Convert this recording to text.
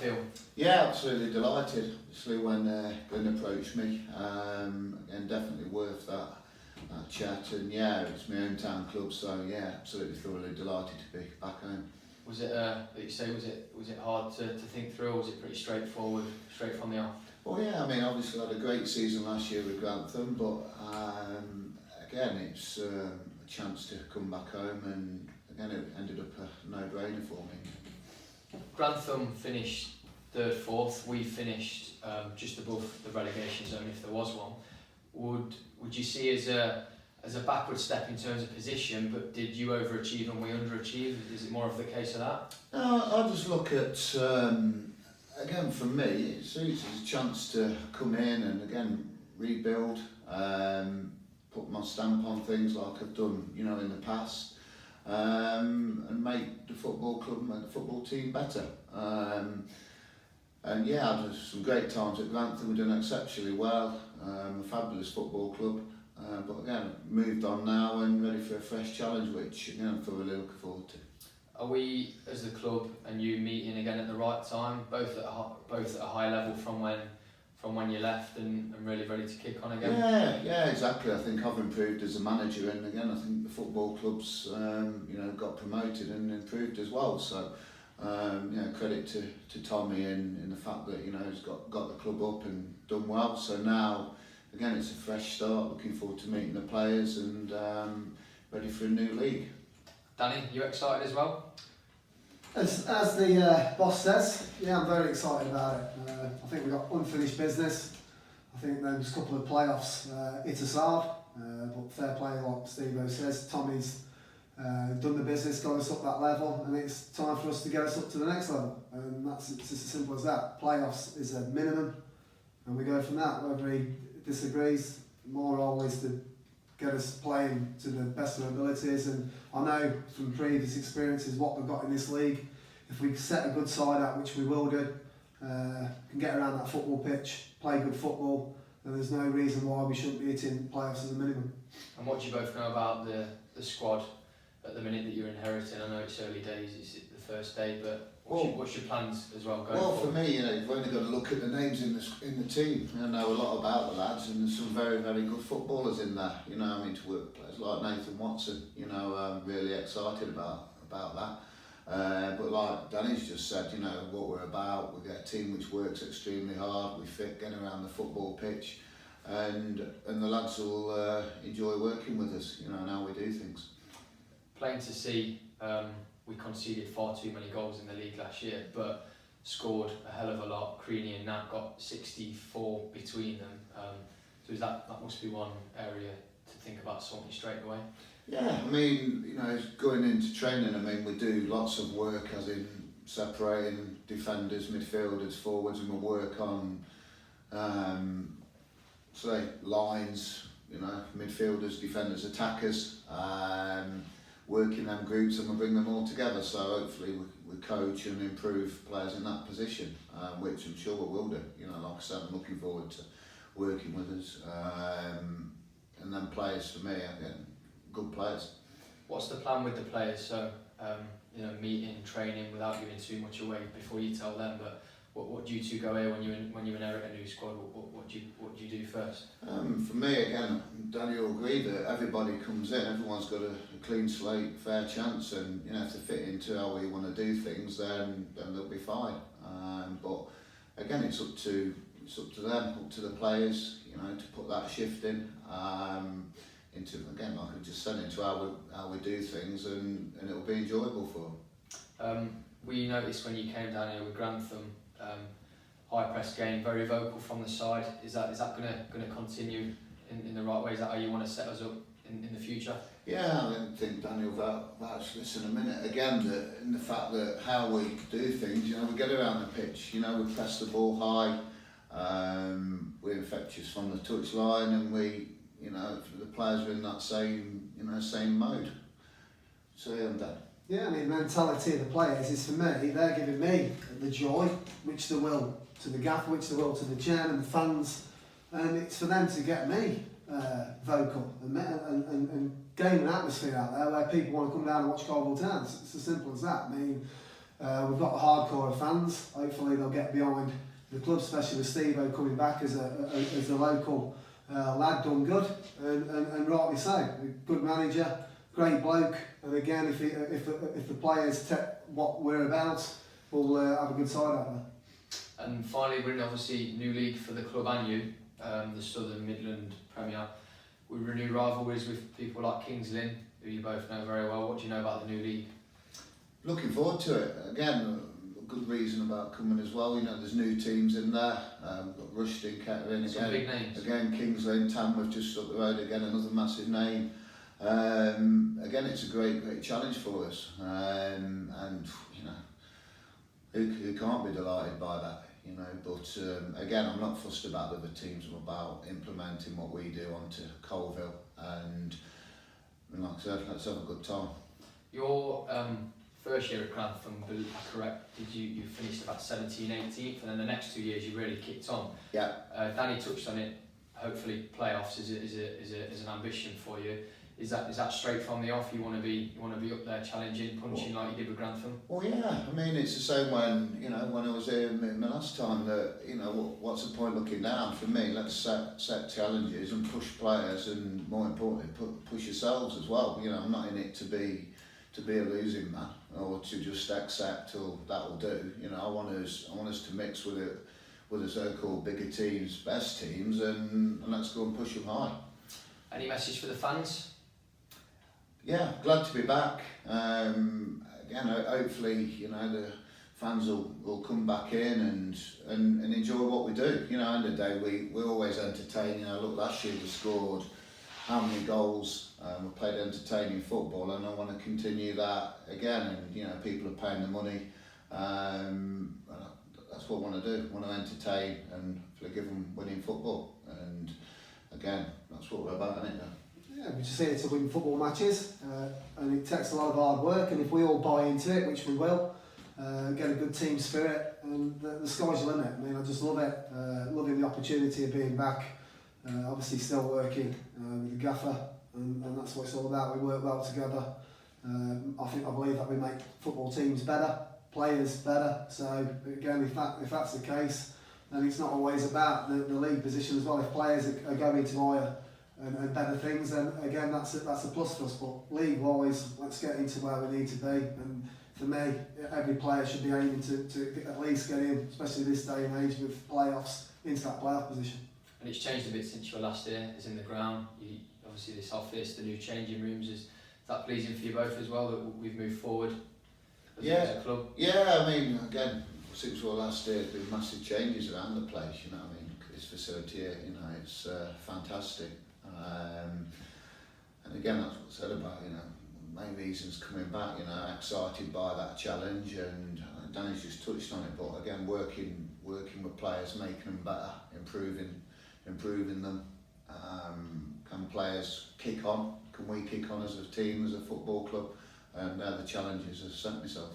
feel? Yeah, absolutely delighted. Obviously, when Glenn approached me, and definitely worth that chat. And yeah, it's my hometown club, so yeah, absolutely thoroughly delighted to be back home. Was it, like you say, was it hard to think through, or was it pretty straightforward, straight from the off? Well, yeah, I mean, obviously I had a great season last year with Grantham, but again, it's a chance to come back home, and again, it ended up a no-brainer for me. Grantham finished third, fourth. We finished just above the relegation zone, if there was one. Would you see as a backward step in terms of position, but did you overachieve and we underachieved? Is it more of the case of that? No, I just look at, again, for me, it's a chance to come in and again rebuild, put my stamp on things like I've done, in the past, and make the football club, make the football team better. And yeah, I've had some great times at Grantham. We've done exceptionally well. A fabulous football club. But again, moved on now and ready for a fresh challenge, which again, I'm thoroughly looking forward to. Are we, as the club and you, meeting again at the right time, both at a high level from when you left, and really ready to kick on again? Yeah, exactly. I think I've improved as a manager, and again, I think the football club's got promoted and improved as well. So credit to Tommy in the fact that he's got the club up and done well. So now, again, it's a fresh start. Looking forward to meeting the players and ready for a new league. Danny, you excited as well? As the boss says, yeah, I'm very excited about it. I think we've got unfinished business. I think those couple of playoffs hit us hard, but fair play, like Steve-O says, Tommy's done the business, got us up that level, and it's time for us to get us up to the next level. And it's just as simple as that. Playoffs is a minimum, and we go from that. Whether he disagrees, my role is to get us playing to the best of our abilities, and I know from previous experiences what we've got in this league. If we set a good side out, which we will do, can get around that football pitch, play good football, then there's no reason why we shouldn't be hitting playoffs as a minimum. And what do you both know about the squad at the minute that you're inheriting? I know it's early days, it's the first day, but what's your plans as well going forward? For me, you've only got to look at the names in the team. I know a lot about the lads, and there's some very, very good footballers in there. To work with players like Nathan Watson, I'm really excited about that. But like Danny's just said, what we're about. We get a team which works extremely hard. We fit getting around the football pitch, and the lads will enjoy working with us. And how we do things. Plain to see. We conceded far too many goals in the league last year, but scored a hell of a lot. Creaney and Nat got 64 between them. So that must be one area to think about sorting straight away. Yeah, I mean, going into training, we do lots of work, as in separating defenders, midfielders, forwards, and we work on, lines, midfielders, defenders, attackers, working them groups, and we bring them all together. So hopefully we coach and improve players in that position, which I'm sure we will do. Like I said, I'm looking forward to working with us. And then players, for me, again, good players. What's the plan with the players? So, meeting, training, without giving too much away before you tell them, but what do you two go here when you inherit a new squad? What do you do first? For me, again, Danny will agree that everybody comes in, everyone's got a clean slate, fair chance, and if they fit into how we want to do things, then they'll be fine. But again, it's up to them, up to the players, to put that shift in. Into, again, like I just said, into how we do things, and it'll be enjoyable for them. We noticed when you came down here with Grantham, high press game, very vocal from the side. Is that going to continue in the right way? Is that how you want to set us up in the future? Yeah, I think Daniel vouched this in a minute. Again, in the fact that how we do things, we get around the pitch, we press the ball high, we're infectious from the touch line, and we, the players are in that same mode. So yeah, I'm done. Yeah, the mentality of the players is, for me, they're giving me the joy, which they will to the gaffer, which they will to the chairman, the fans, and it's for them to get me vocal and gain an atmosphere out there where people want to come down and watch Coalville Town. It's as simple as that. We've got the hardcore of fans. Hopefully they'll get behind the club, especially with Steve-O coming back as a local lad, done good, and rightly so. A good manager, great bloke, and again, if the players take what we're about, we'll have a good side out there. And finally, we're in obviously new league for the club and you, the Southern Midland Premier. We renew rivalries with people like Kings Lynn, who you both know very well. What do you know about the new league? Looking forward to it. Again, a good reason about coming as well. You know, there's new teams in there. We've got Rushden, Kettering Some big names. Again, Kings Lynn, Tamworth just up the road again, another massive name. Again, it's a great challenge for us. And you know, who can't be delighted by that? You know, but again, I'm not fussed about the other teams. I'm about implementing what we do onto Colville, and like I said, let's have a good time. Your first year at Grantham, correct? You finished about 17th, 18th, and then the next 2 years you really kicked on. Yeah. Danny touched on it. Hopefully, playoffs is an ambition for you. Is that straight from the off? You want to be up there challenging, punching like you did with Grantham? Well, yeah. I mean, it's the same when I was here my last time. That what's the point looking down? For me, let's set challenges and push players, and more importantly, push yourselves as well. You know, I'm not in it to be a losing man or to just accept or that'll do. You know, I want us to mix with the so-called bigger teams, best teams, and let's go and push them high. Any message for the fans? Yeah, glad to be back. Again, hopefully, the fans will come back in and enjoy what we do. You know, end of the day, we always entertain. You know, look, last year we scored how many goals? We played entertaining football, and I want to continue that again. And people are paying the money. That's what I want to do. I want to entertain and give them winning football. And again, that's what we're about, isn't it? Yeah, we just here to win football matches, and it takes a lot of hard work, and if we all buy into it, which we will, get a good team spirit, and the sky's the limit. I mean, I just love it, loving the opportunity of being back, obviously still working with the gaffer, and that's what it's all about. We work well together. I believe that we make football teams better, players better, so again, if that's the case, then it's not always about the league position as well. If players are going to higher and better things, then again that's a plus for us. But league-wise, let's get into where we need to be. And for me, every player should be aiming to at least get in, especially this day and age with playoffs, into that playoff position. And it's changed a bit since your last year. It's in the ground. Obviously, this office, the new changing rooms, is that pleasing for you both as well that we've moved forward as a club? Yeah, I mean, again, since our last year, there's been massive changes around the place. You know, I mean, this facility here, it's fantastic. And again, that's what I said about, main reasons coming back, excited by that challenge, and Danny's just touched on it, but again, working with players, making them better, improving them. Can players kick on? Can we kick on as a team, as a football club? And they're the challenges I've set myself,